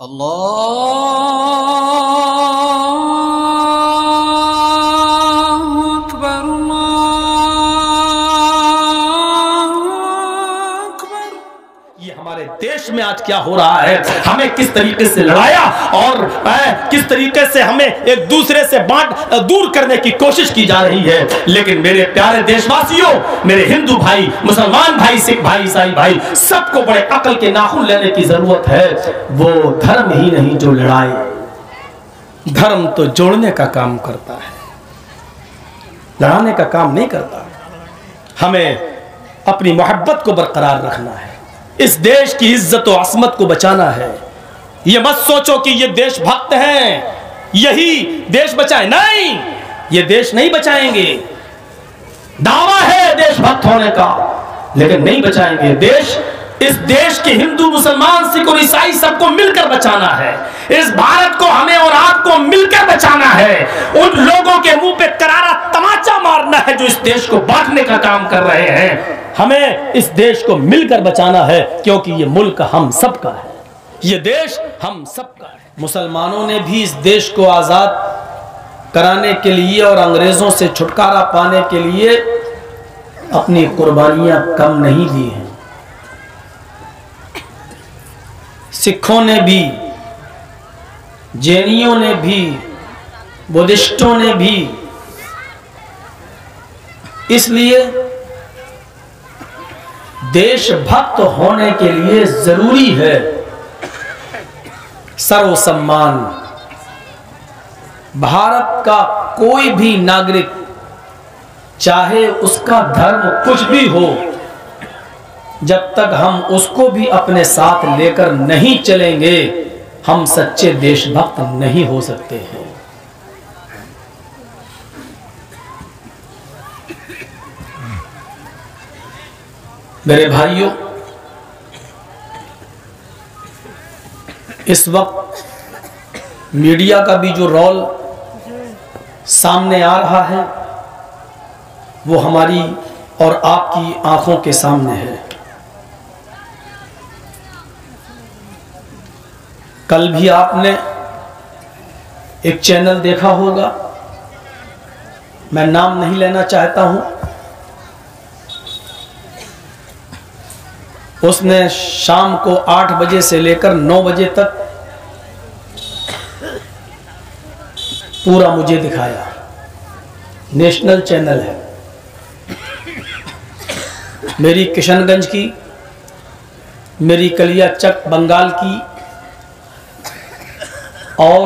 अल्लाहु अकबर, अल्लाहु अकबर। ये हमारे देश में आज क्या हो रहा है, हमें किस तरीके से लड़ाया और किस तरीके से हमें एक दूसरे से दूर करने की कोशिश की जा रही है। लेकिन मेरे प्यारे देशवासियों, मेरे हिंदू भाई, मुसलमान भाई, सिख भाई, ईसाई भाई, सबको बड़े अकल के नाखून लेने की जरूरत है। वो धर्म ही नहीं जो लड़ाए, धर्म तो जोड़ने का काम करता है, लड़ाने का काम नहीं करता। हमें अपनी मोहब्बत को बरकरार रखना है, इस देश की इज्जत और असमत को बचाना है। ये मत सोचो कि ये देशभक्त हैं, यही देश बचाए, नहीं, ये देश नहीं बचाएंगे। दावा है देशभक्त होने का, लेकिन नहीं बचाएंगे देश। इस देश के हिंदू, मुसलमान, सिख और ईसाई सबको मिलकर बचाना है। इस भारत को हमें और आपको मिलकर बचाना है। उन लोगों के मुंह पे करारा तमाचा मारना है जो इस देश को बांटने का काम कर रहे हैं। हमें इस देश को मिलकर बचाना है, क्योंकि ये मुल्क हम सबका है, ये देश हम सबका है। मुसलमानों ने भी इस देश को आजाद कराने के लिए और अंग्रेजों से छुटकारा पाने के लिए अपनी कुर्बानियां कम नहीं दी हैं। सिखों ने भी, जैनियों ने भी, बुद्धिस्टों ने भी। इसलिए देशभक्त होने के लिए जरूरी है सर्वसम्मान। भारत का कोई भी नागरिक, चाहे उसका धर्म कुछ भी हो, जब तक हम उसको भी अपने साथ लेकर नहीं चलेंगे, हम सच्चे देशभक्त नहीं हो सकते हैं। मेरे भाइयों, इस वक्त मीडिया का भी जो रोल सामने आ रहा है, वो हमारी और आपकी आंखों के सामने है। कल भी आपने एक चैनल देखा होगा, मैं नाम नहीं लेना चाहता हूं, उसने शाम को 8 बजे से लेकर 9 बजे तक पूरा मुझे दिखाया। नेशनल चैनल है, मेरी किशनगंज की, मेरी कलियाचक बंगाल की और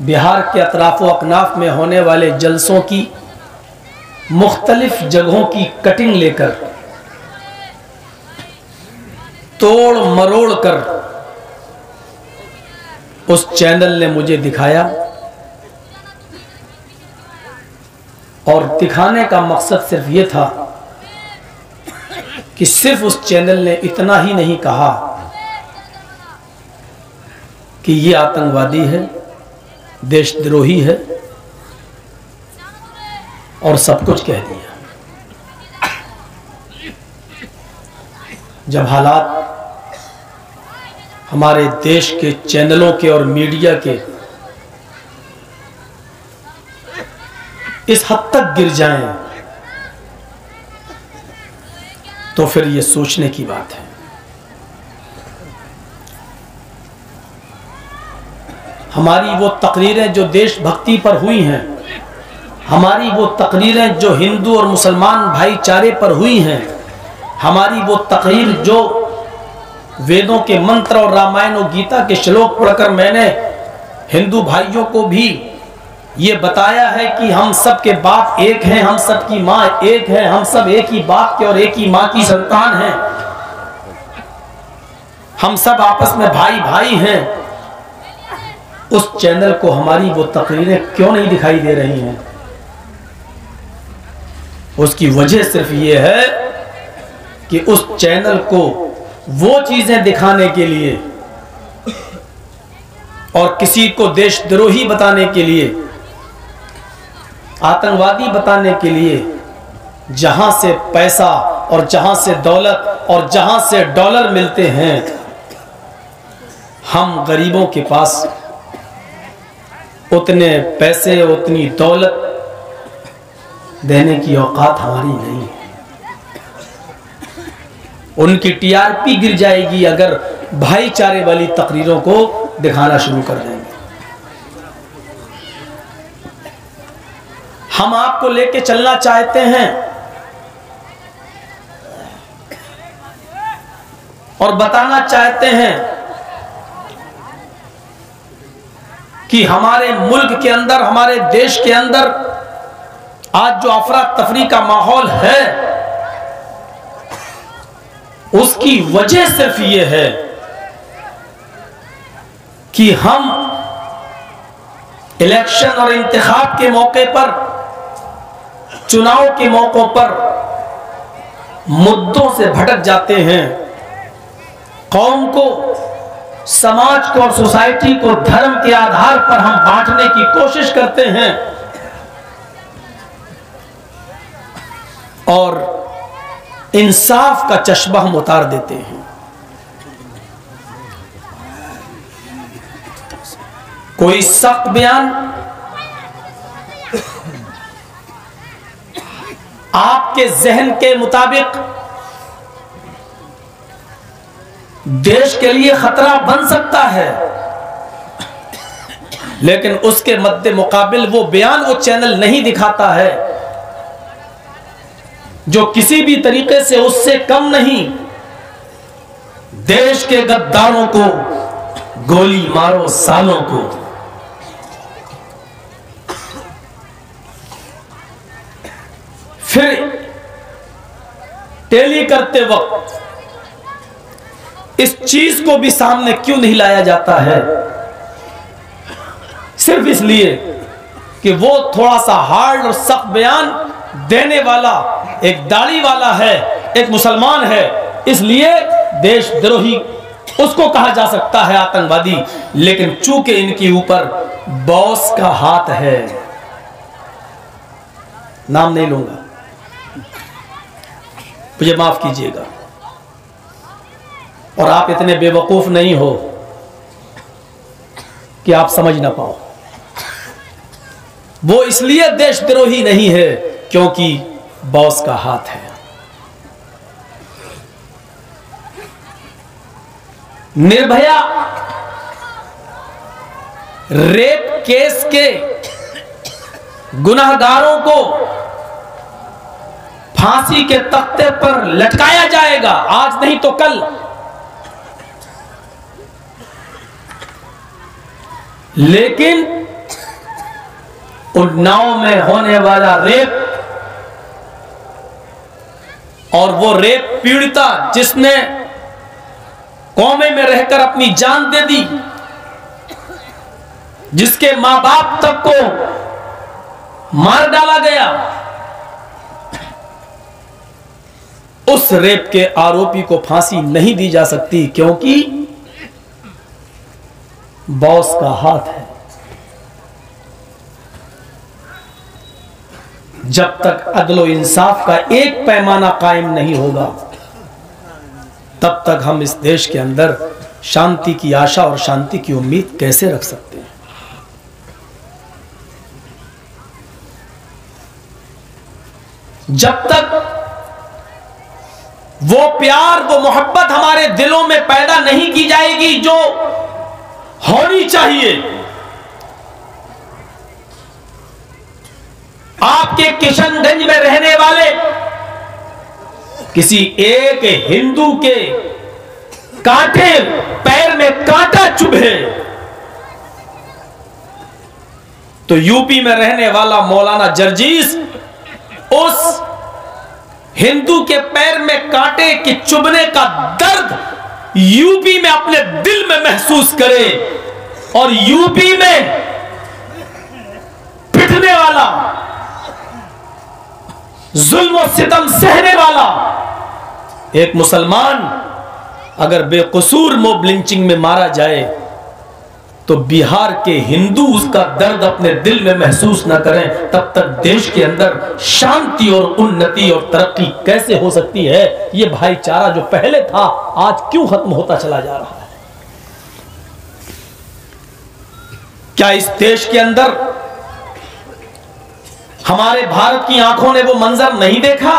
बिहार के अतराफो अकनाफ में होने वाले जलसों की मुख्तलिफ जगहों की कटिंग लेकर, तोड़ मरोड़ कर उस चैनल ने मुझे दिखाया। और दिखाने का मकसद सिर्फ ये था कि सिर्फ उस चैनल ने इतना ही नहीं कहा कि ये आतंकवादी है, देशद्रोही है, और सब कुछ कह दिया। जब हालात हमारे देश के चैनलों के और मीडिया के इस हद तक गिर जाएं, तो फिर ये सोचने की बात है। हमारी वो तकरीरें जो देशभक्ति पर हुई हैं, हमारी वो तकरीरें जो हिंदू और मुसलमान भाईचारे पर हुई हैं, हमारी वो तकरीर जो वेदों के मंत्र और रामायण और गीता के श्लोक पढ़कर मैंने हिंदू भाइयों को भी ये बताया है कि हम सब के बाप एक हैं, हम सब की माँ एक है, हम सब एक ही बाप के और एक ही माँ की संतान हैं, हम सब आपस में भाई भाई हैं। उस चैनल को हमारी वो तकरीरें क्यों नहीं दिखाई दे रही हैं? उसकी वजह सिर्फ ये है कि उस चैनल को वो चीजें दिखाने के लिए और किसी को देशद्रोही बताने के लिए, आतंकवादी बताने के लिए, जहां से पैसा और जहां से दौलत और जहां से डॉलर मिलते हैं, हम गरीबों के पास उतने पैसे, उतनी दौलत देने की औकात हमारी नहीं है। उनकी टीआरपी गिर जाएगी अगर भाईचारे वाली तकरीरों को दिखाना शुरू कर देंगे। हम आपको लेके चलना चाहते हैं और बताना चाहते हैं कि हमारे मुल्क के अंदर, हमारे देश के अंदर आज जो अफरा तफरी का माहौल है, उसकी वजह सिर्फ ये है कि हम इलेक्शन और इंतखाब के मौके पर, चुनाव के मौकों पर मुद्दों से भटक जाते हैं। कौम को, समाज को और सोसाइटी को धर्म के आधार पर हम बांटने की कोशिश करते हैं और इंसाफ का चश्मा हम उतार देते हैं। कोई सख्त बयान आपके जहन के मुताबिक देश के लिए खतरा बन सकता है, लेकिन उसके मद्दे मुकाबिल वो बयान, वो चैनल नहीं दिखाता है जो किसी भी तरीके से उससे कम नहीं। देश के गद्दारों को गोली मारो, सालों को। फिर टेली करते वक्त इस चीज को भी सामने क्यों नहीं लाया जाता है? सिर्फ इसलिए कि वो थोड़ा सा हार्ड और सख्त बयान देने वाला एक दाढ़ी वाला है, एक मुसलमान है, इसलिए देशद्रोही उसको कहा जा सकता है, आतंकवादी। लेकिन चूंकि इनके ऊपर बॉस का हाथ है, नाम नहीं लूंगा, मुझे माफ कीजिएगा, और आप इतने बेवकूफ नहीं हो कि आप समझ ना पाओ। वो इसलिए देशद्रोही नहीं है क्योंकि बॉस का हाथ है। निर्भया रेप केस के गुनाहगारों को फांसी के तख्ते पर लटकाया जाएगा, आज नहीं तो कल। लेकिन उन्नाव में होने वाला रेप और वो रेप पीड़िता जिसने कौमे में रहकर अपनी जान दे दी, जिसके मां बाप तक को मार डाला गया, उस रेप के आरोपी को फांसी नहीं दी जा सकती क्योंकि बॉस का हाथ है। जब तक अदल और इंसाफ का एक पैमाना कायम नहीं होगा, तब तक हम इस देश के अंदर शांति की आशा और शांति की उम्मीद कैसे रख सकते हैं? जब तक वो प्यार, वो मोहब्बत हमारे दिलों में पैदा नहीं की जाएगी जो होनी चाहिए। आपके किशनगंज में रहने वाले किसी एक हिंदू के कांटे, पैर में कांटा चुभे तो यूपी में रहने वाला मौलाना जर्जीस उस हिंदू के पैर में कांटे के चुभने का दर्द यूपी में अपने दिल में महसूस करे, और यूपी में पिटने वाला, जुल्म और सितम सहने वाला एक मुसलमान अगर बेकसूर मोब लिंचिंग में मारा जाए तो बिहार के हिंदू उसका दर्द अपने दिल में महसूस न करें, तब तक देश के अंदर शांति और उन्नति और तरक्की कैसे हो सकती है? ये भाईचारा जो पहले था आज क्यों खत्म होता चला जा रहा है? क्या इस देश के अंदर हमारे भारत की आंखों ने वो मंजर नहीं देखा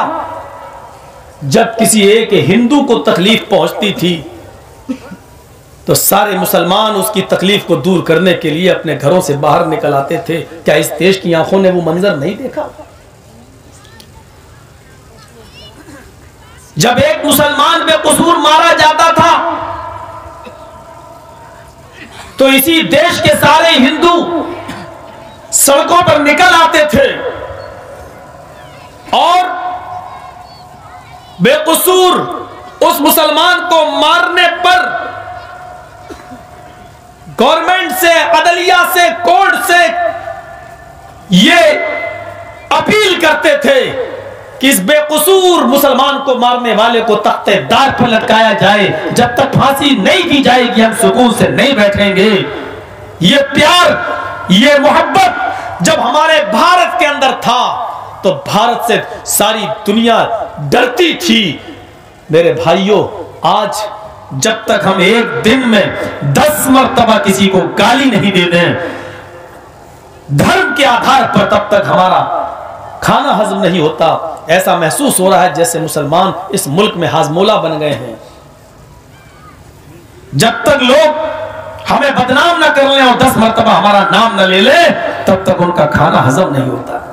जब किसी एक हिंदू को तकलीफ पहुंचती थी तो सारे मुसलमान उसकी तकलीफ को दूर करने के लिए अपने घरों से बाहर निकल आते थे? क्या इस देश की आंखों ने वो मंजर नहीं देखा? जब एक मुसलमान बेकसूर मारा जाता था तो इसी देश के सारे हिंदू सड़कों पर निकल आते थे और बेकसूर उस मुसलमान को मारने पर गवर्नमेंट से, अदलिया से, कोर्ट से ये अपील करते थे कि इस बेकसूर मुसलमान को मारने वाले को तख्तेदार पर लटकाया जाए, जब तक फांसी नहीं दी जाएगी हम सुकून से नहीं बैठेंगे। ये प्यार, ये मोहब्बत जब हमारे भारत के अंदर था तो भारत से सारी दुनिया डरती थी। मेरे भाइयों, आज जब तक हम एक दिन में 10 मरतबा किसी को गाली नहीं दे दें धर्म के आधार पर, तब तक हमारा खाना हजम नहीं होता। ऐसा महसूस हो रहा है जैसे मुसलमान इस मुल्क में हाजमोला बन गए हैं। जब तक लोग हमें बदनाम ना कर लें और 10 मरतबा हमारा नाम न ले ले, तब तक उनका खाना हजम नहीं होता।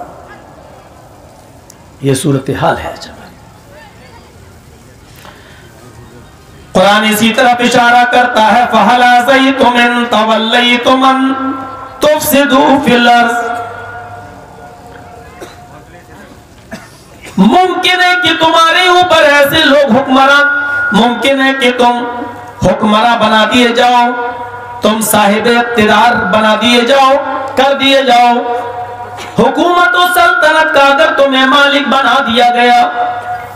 यह सूरत हाल है। कुरान इसी तरफ इशारा करता है, फहला ज़यतुम इन तवल्लयतुम अन तुफसिदू फिल अर्ज़। मुमकिन है कि तुम्हारे ऊपर ऐसे लोग हुक्मरान, मुमकिन है कि तुम हुक्मरान बना दिए जाओ, तुम साहिब इक़्तिदार बना दिए जाओ, कर दिए जाओ। हुकूमत और सल्तनत का अगर तुम्हें मालिक बना दिया गया,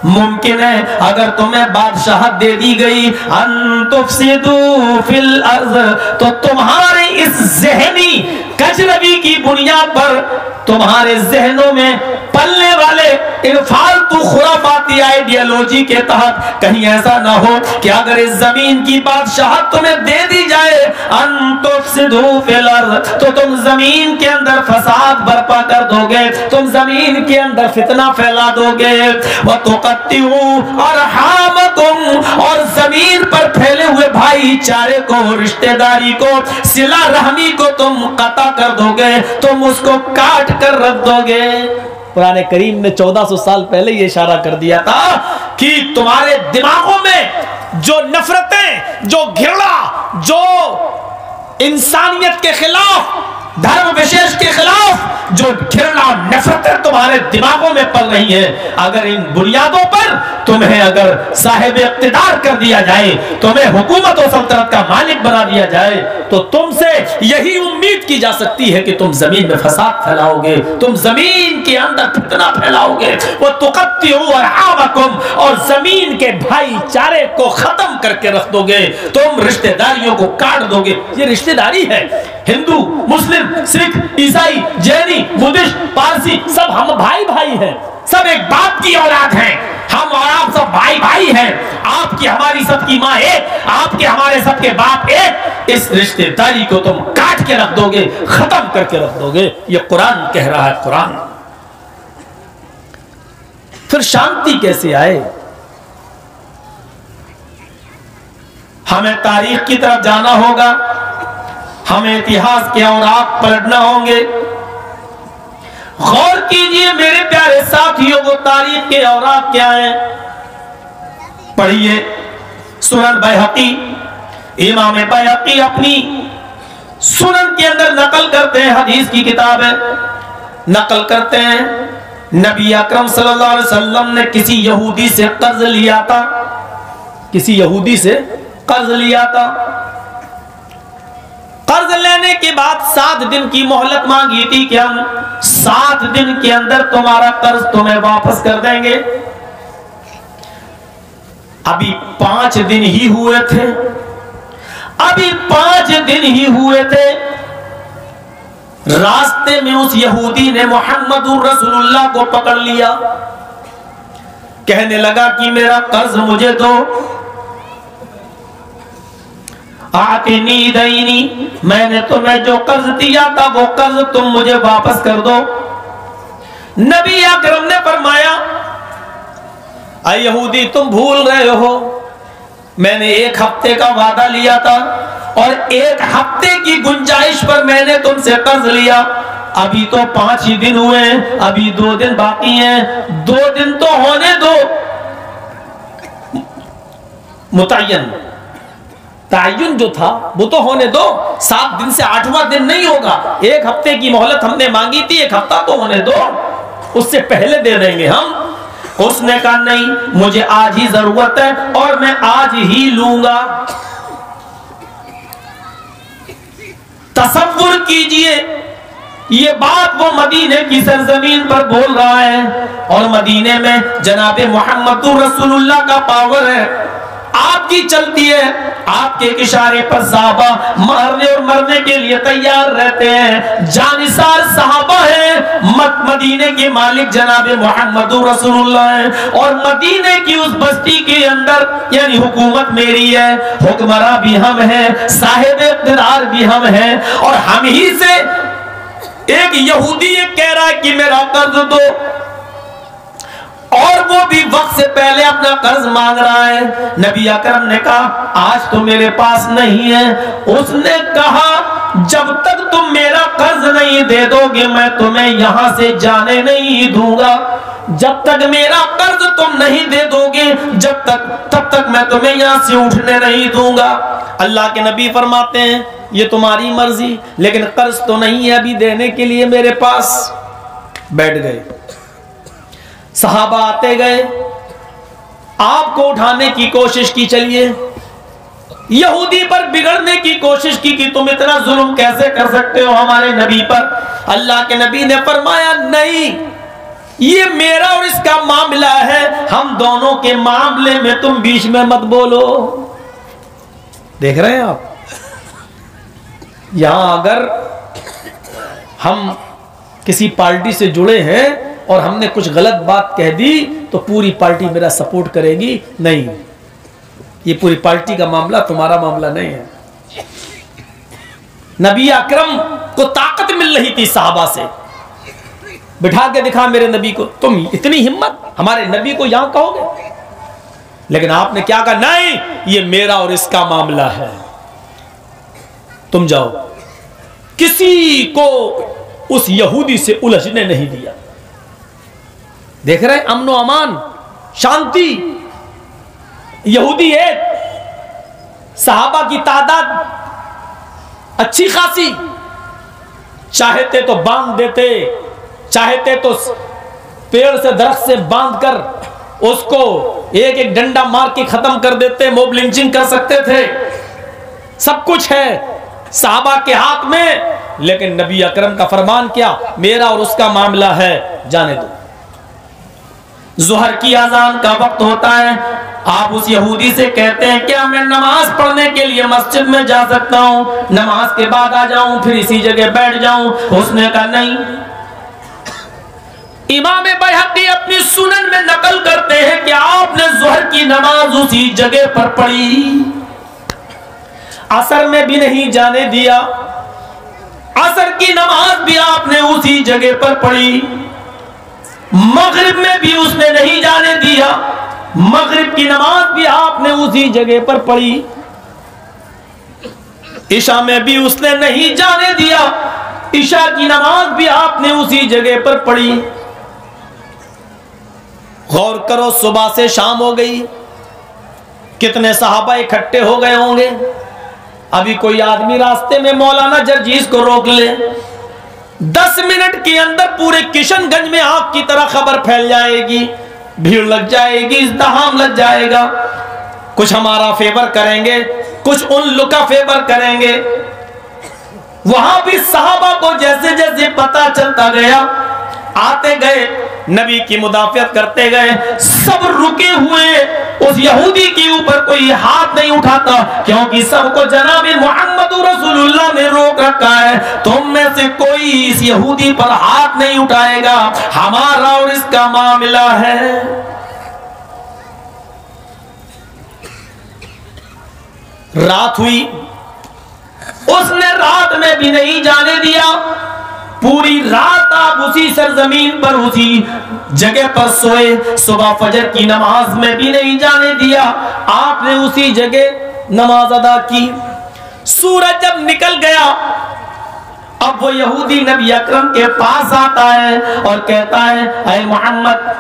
मुमकिन है अगर तुम्हें बादशाहत दे दी गई, अन तुफसिदू फिल अर्ज़, तो तुम्हारे इस ज़हनी कजरवी की बुनियाद पर, तुम्हारे जहनों में पलने वाले इन फालतू खुराफाती आइडियोलॉजी के तहत कहीं ऐसा ना हो कि अगर इस जमीन की बादशाहत तुम्हें दे दी जाए, अन तुफसिदू फिल अर्ज़, तो तुम जमीन के अंदर फसाद बर्पा कर दोगे, तुम जमीन के अंदर फितना फैला दोगे। व तुक़त्तिऊ अरहामकुम, और जमीन पर फैले हुए भाईचारे को, रिश्तेदारी को, सिला रहमी को तुम कता कर दोगे, तुम उसको काट कर रख दोगे। कुरान करीम ने 1400 साल पहले ये इशारा कर दिया था कि तुम्हारे दिमागों में जो नफरतें, जो घृणा, जो इंसानियत के खिलाफ, धर्म विशेष के खिलाफ जो घृणा और नफरतें तुम्हारे दिमागों में पल रही है, अगर इन बुनियादों पर तुम्हें अगर साहिब इक़्तिदार कर दिया जाए, तुम्हें हुकूमत और सल्तनत का मालिक बना दिया जाए, तो तुमसे यही उम्मीद की जा सकती है कि तुम जमीन में फसाद फैलाओगे, तुम जमीन के अंदर फितना फैलाओगे। वो तुक़त्तिऊ अरहामकुम, और जमीन के भाईचारे को खत्म करके रख दोगे, तुम रिश्तेदारियों को काट दोगे। ये रिश्तेदारी है। हिंदू, मुस्लिम, सिख, ईसाई, जैनी, बुद्धिस्ट, पारसी, सब हम भाई भाई हैं, सब एक बाप की औलाद हैं। हम और आप सब भाई भाई हैं। आपकी हमारी सबकी माँ एक, आपके हमारे सबके बाप एक। इस रिश्तेदारी को तुम काट के रख दोगे, खत्म करके रख दोगे। ये कुरान कह रहा है। कुरान। फिर शांति कैसे आए? हमें तारीख की तरफ जाना होगा, हमें इतिहास के औराक पलटना होंगे। गौर कीजिए मेरे प्यारे साथियों, को तारीख के औराक क्या हैं? पढ़िए सुनन बैहक़ी, इमाम बैहक़ी अपनी सुनन के अंदर नकल करते हैं, हदीस की किताब है, नकल करते हैं नबी अकरम सल्लल्लाहु अलैहि वसल्लम ने किसी यहूदी से कर्ज लिया था, किसी यहूदी से कर्ज लिया था। कर्ज लेने के बाद 7 दिन की मोहलत मांगी थी कि हम 7 दिन के अंदर तुम्हारा कर्ज तुम्हें वापस कर देंगे। अभी 5 दिन ही हुए थे, अभी 5 दिन ही हुए थे। रास्ते में उस यहूदी ने मुहम्मदुर रसूलुल्लाह को पकड़ लिया, कहने लगा कि मेरा कर्ज मुझे दो। आतिनी दैनी, मैंने तुम्हें जो कर्ज दिया था वो कर्ज तुम मुझे वापस कर दो। नबी अकरम ने फरमाया, अय यहूदी तुम भूल रहे हो, मैंने 1 हफ्ते का वादा लिया था और 1 हफ्ते की गुंजाइश पर मैंने तुमसे कर्ज लिया। अभी तो 5 ही दिन हुए हैं, अभी 2 दिन बाकी हैं, 2 दिन तो होने दो। मुतय्यन तायुन जो था वो तो होने दो, 7 दिन से 8वां दिन नहीं होगा। 1 हफ्ते की मोहलत हमने मांगी थी, 1 हफ्ता तो होने दो, उससे पहले दे देंगे हम। उसने कहा नहीं, मुझे आज ही जरूरत है और मैं आज ही लूंगा। तसव्वुर कीजिए, ये बात वो मदीने की सरजमीन पर बोल रहा है और मदीने में जनाबे मोहम्मदुर रसूलुल्लाह का पावर है, आपकी चलती है। आपके इशारे पर सहाबा मारने और मरने के लिए तैयार रहते हैं। जानिसार सहाबा है, मदीने के मालिक जनाबे मोहम्मदुर रसूलुल्लाह है और मदीने की उस बस्ती के अंदर यानी हुकूमत मेरी है, हुक्मरां भी हम हैं, साहिब इक़्तिदार भी हम हैं। और हम ही से एक यहूदी ये कह रहा है कि मेरा कर्ज दो, और वो भी वक्त से पहले अपना कर्ज मांग रहा है। नबी अकरम ने कहा आज तो मेरे पास नहीं है। उसने कहा जब तक तुम मेरा कर्ज नहीं दे दोगे मैं तुम्हें यहां से जाने नहीं दूंगा। जब तक मेरा कर्ज तुम नहीं दे दोगे तब तक मैं तुम्हें यहां से उठने नहीं दूंगा। अल्लाह के नबी फरमाते हैं ये तुम्हारी मर्जी, लेकिन कर्ज तो नहीं है अभी देने के लिए मेरे पास। बैठ गए, सहाबा आते गए, आपको उठाने की कोशिश की, चलिए यहूदी पर बिगड़ने की कोशिश की कि तुम इतना जुल्म कैसे कर सकते हो हमारे नबी पर। अल्लाह के नबी ने फरमाया नहीं, ये मेरा और इसका मामला है, हम दोनों के मामले में तुम बीच में मत बोलो। देख रहे हैं आप, यहां अगर हम किसी पार्टी से जुड़े हैं और हमने कुछ गलत बात कह दी तो पूरी पार्टी मेरा सपोर्ट करेगी, नहीं, ये पूरी पार्टी का मामला तुम्हारा मामला नहीं है। नबी अकरम को ताकत मिल रही थी साहबा से, बिठा के दिखा मेरे नबी को, तुम इतनी हिम्मत हमारे नबी को यहां कहोगे। लेकिन आपने क्या कहा, नहीं ये मेरा और इसका मामला है, तुम जाओ। किसी को उस यहूदी से उलझने नहीं दिया। देख रहे अमनो अमान, शांति। यहूदी है, सहाबा की तादाद अच्छी खासी, चाहते तो बांध देते, चाहते तो पेड़ से दरख्त से बांधकर उसको एक एक डंडा मार के खत्म कर देते, मोब लिंचिंग कर सकते थे, सब कुछ है सहाबा के हाथ में। लेकिन नबी अकरम का फरमान क्या, मेरा और उसका मामला है, जाने दो। ज़ुहर की अजान का वक्त होता है, आप उस यहूदी से कहते हैं क्या मैं नमाज पढ़ने के लिए मस्जिद में जा सकता हूं, नमाज के बाद आ जाऊं फिर इसी जगह बैठ जाऊं। उसने कहा नहीं। इमाम बैहक़ी अपनी सुनन में नकल करते हैं कि आपने ज़ुहर की नमाज उसी जगह पर पढ़ी, असर में भी नहीं जाने दिया, असर की नमाज भी आपने उसी जगह पर पढ़ी, मगरिब में भी उसने नहीं जाने दिया, मगरिब की नमाज भी आपने उसी जगह पर पढ़ी, इशा में भी उसने नहीं जाने दिया, इशा की नमाज भी आपने उसी जगह पर पढ़ी। गौर करो, सुबह से शाम हो गई, कितने सहाबा इकट्ठे हो गए होंगे। अभी कोई आदमी रास्ते में मौलाना जर्जीस को रोक ले, 10 मिनट के अंदर पूरे किशनगंज में आग की तरह खबर फैल जाएगी, भीड़ लग जाएगी, इज़्तिहाम लग जाएगा। कुछ हमारा फेवर करेंगे, कुछ उन लोग का फेवर करेंगे। वहां भी सहाबा को जैसे जैसे पता चलता गया, आते गए, नबी की मुदाफियत करते गए, सब रुके हुए। उस यहूदी के ऊपर कोई हाथ नहीं उठाता, क्योंकि सबको जनाबे मोहम्मद रसूलुल्लाह ने रोक रखा है। तुम में से कोई इस यहूदी पर हाथ नहीं उठाएगा, हमारा और इसका मामला है। रात हुई, उसने रात में भी नहीं जाने दिया। पूरी रात आप उसी सरजमीन पर उसी जगह पर सोए, सुबह फजर की नमाज में भी नहीं जाने दिया। आपने उसी जगह नमाज अदा की। सूरज जब निकल गया, अब वो यहूदी नबी अकरम के पास आता है और कहता है, ऐ मोहम्मद,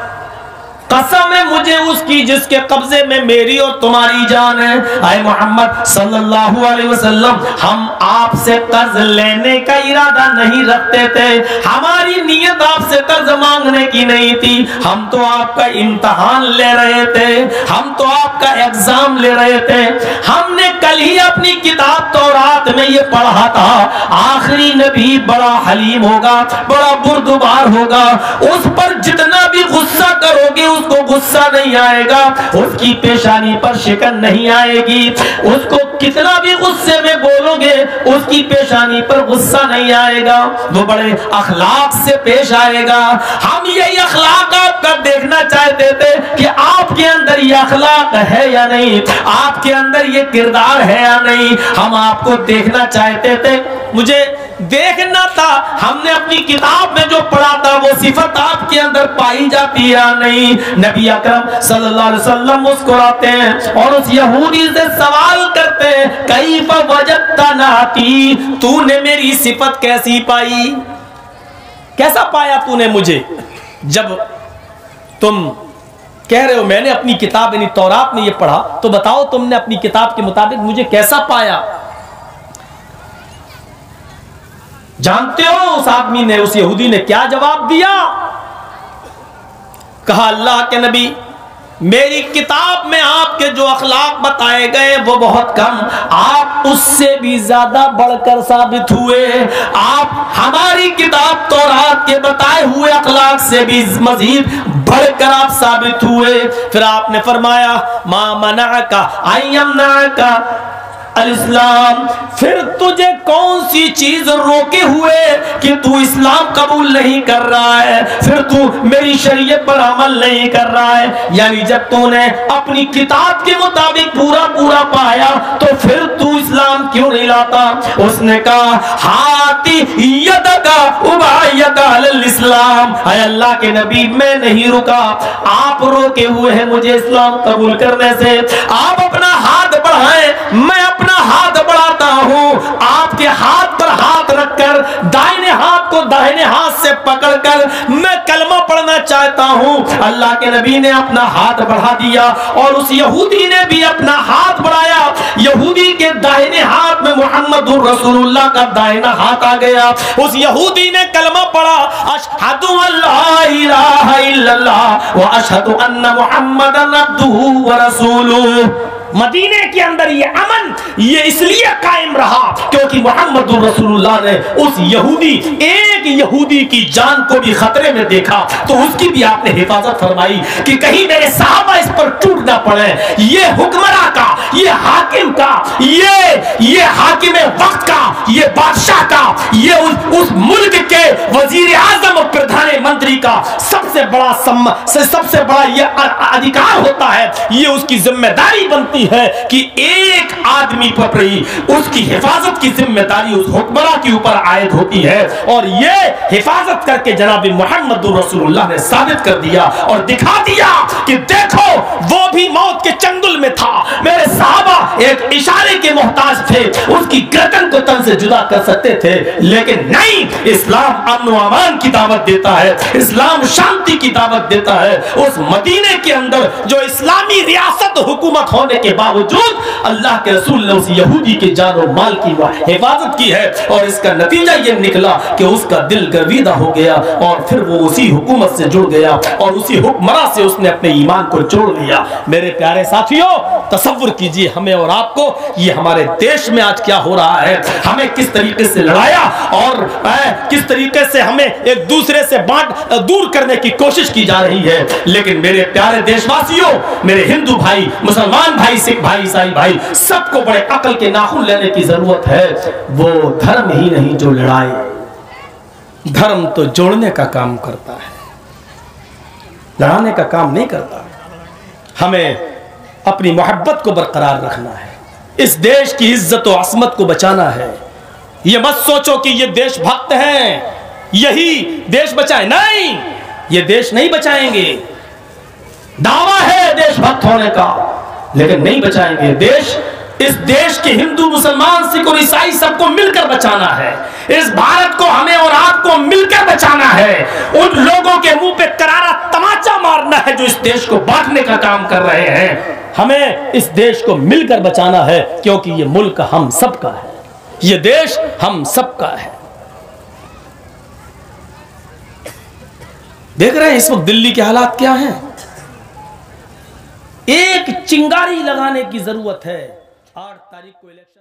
कसम है मुझे उसकी जिसके कब्जे में मेरी और तुम्हारी जान है। ऐ मोहम्मद सल्लल्लाहु अलैहि वसल्लम, हम आपसे कर्ज लेने का इरादा नहीं रखते थे, हमारी नीयत आपसे कर्ज मांगने की नहीं थी। हम तो आपका इम्तिहान ले रहे थे, हम तो आपका एग्जाम ले रहे थे। हमने कल ही अपनी किताब तौरात में ये पढ़ा था, आखिरी नबी बड़ा हलीम होगा, बड़ा बुर्दुबार होगा, उस पर जितना भी गुस्सा करोगे उसको गुस्सा नहीं आएगा, उसकी पेशानी पर शिकन नहीं आएगी, उसको कितना भी गुस्से में बोलोगे उसकी पेशानी पर गुस्सा नहीं आएगा, वो बड़े अखलाक से पेश आएगा। हम यही अखलाक आपका देखना चाहते थे कि आपके अंदर ये अखलाक है या नहीं, आपके अंदर ये किरदार है या नहीं, हम आपको देखना चाहते थे। मुझे देखना था हमने अपनी किताब में जो पढ़ा था वो सिफत आपके अंदर पाई जाती है या नहीं। नबी अकरम सल्लल्लाहु अलैहि वसल्लम मुस्कुराते हैं और उस यहूदी से सवाल करते हैं, कैफ वजदतनाती, तूने मेरी सिफत कैसी पाई, कैसा पाया तूने मुझे, जब तुम कह रहे हो मैंने अपनी किताब यानी तौरात में ये पढ़ा, तो बताओ तुमने अपनी किताब के मुताबिक मुझे कैसा पाया। जानते हो उस आदमी ने, उस यहूदी ने क्या जवाब दिया? कहा, अल्लाह के नबी, मेरी किताब में आपके जो अखलाक बताए गए वो बहुत कम, आप उससे भी ज्यादा बढ़कर साबित हुए। आप हमारी किताब तौरात के बताए हुए अखलाक से भी मजीद बढ़कर आप साबित हुए। फिर आपने फरमाया, मा मनाका अयमनाका इस्लाम, फिर तुझे कौन सी चीज रोके हुए कि तू इस्लाम कबूल नहीं कर रहा है, फिर तू मेरी शरीयत पर अमल नहीं कर रहा है। यानी जब तूने अपनी किताब के मुताबिक पूरा पूरा पाया तो फिर तू इस्लाम क्यों नहीं लाता? उसने कहा, हाथी यदका उबायका अल इस्लाम, है अल्लाह के नबी मैं नहीं रुका, आप रोके हुए हैं मुझे इस्लाम कबूल करने से। आप अपना हाथ बढ़ाएं, मैं अपना हाथ बढ़ाता हूं, आपके हाथ पर हाथ रखकर दाहिने हाथ को दाहिने हाथ से पकड़कर मैं कलमा पढ़ना चाहता हूं। अल्लाह के नबी ने अपना हाथ बढ़ा दिया और उस यहूदी ने भी अपना हाथ बढ़ाया। यहूदी के दाहिने हाथ में मुहम्मदुर रसूलुल्लाह का दाहिना हाथ आ गया। उस यहूदी ने कलमा पढ़ा, अशहदु अल्ला इलाहा इल्लल्लाह व अशहदु अन्ना मुहम्मदन अब्दुहु व रसूलुहु। मदीने के अंदर ये अमन ये इसलिए कायम रहा क्योंकि मुहम्मदुर रसूलुल्लाह ने उस यहूदी, एक यहूदी की जान को भी खतरे में देखा तो उसकी भी आपने हिफाजत फरमाई कि कहीं मेरे सहाबा इस पर टूट ना पड़े। ये हुक्मरा का, ये हाकिम का, ये हाकिम वक्त का, ये बादशाह का, ये उस मुल्क के वजीर आजम और प्रधानमंत्री का सबसे बड़ा ये अधिकार होता है, ये उसकी जिम्मेदारी बनती है कि एक आदमी पर ही उसकी हिफाजत की जिम्मेदारी उस हुक्मरान के ऊपर आयद होती है। और ये हिफाजत करके जनाब मुहम्मदुर रसूलुल्लाह ने साबित कर दिया और दिखा दिया कि देखो वो भी मौत के चंगुल में था, मेरे सहाबा एक इशारे के मोहताज थे, उसकी गर्दन को तन से जुदा कर सकते थे, लेकिन नहीं, इस्लाम अमन व अमान की दावत देता है, इस्लाम शांति की दावत देता है। उस मदीने के अंदर जो इस्लामी रियासत हुकूमत होने के बावजूद अल्लाह के रसूल ने उस यहूदी के जान और माल की हिफाजत की है और इसका नतीजा यह निकला कि उसका दिल गर्विदा हो गया और फिर वो उसी हुकूमत से जुड़ गया और उसी हुक्मरान से उसने अपने ईमान को जोड़ लिया। मेरे प्यारे साथियों, तसव्वुर कीजिए हमें और आपको ये हमारे देश में आज क्या हो रहा है, हमें किस तरीके से लड़ाया और किस तरीके से हमें एक दूसरे से दूर करने की कोशिश की जा रही है। लेकिन मेरे प्यारे देशवासियों, मेरे हिंदू भाई, मुसलमान भाई, सिख भाई, ईसाई भाई, सबको बड़े अकल के नाखून लेने की जरूरत है। वो धर्म ही नहीं जो लड़ाए, धर्म तो जोड़ने का काम करता है, लड़ाने का काम नहीं करता। हमें अपनी मोहब्बत को बरकरार रखना है, इस देश की इज्जत और असमत को बचाना है ये मत सोचो कि ये देशभक्त हैं, यही देश बचाए, नहीं, ये देश नहीं बचाएंगे। दावा है देशभक्त होने का, लेकिन नहीं बचाएंगे देश। इस देश के हिंदू, मुसलमान, सिख और ईसाई सबको मिलकर बचाना है। इस भारत को हमें और आपको मिलकर बचाना है। उन लोगों के मुंह पे करारा तमाचा मारना है जो इस देश को बांटने का काम कर रहे हैं। हमें इस देश को मिलकर बचाना है, क्योंकि ये मुल्क हम सबका है, ये देश हम सबका है। देख रहे हैं इस वक्त दिल्ली के हालात क्या हैं। एक चिंगारी लगाने की जरूरत है। 8 तारीख को इलेक्शन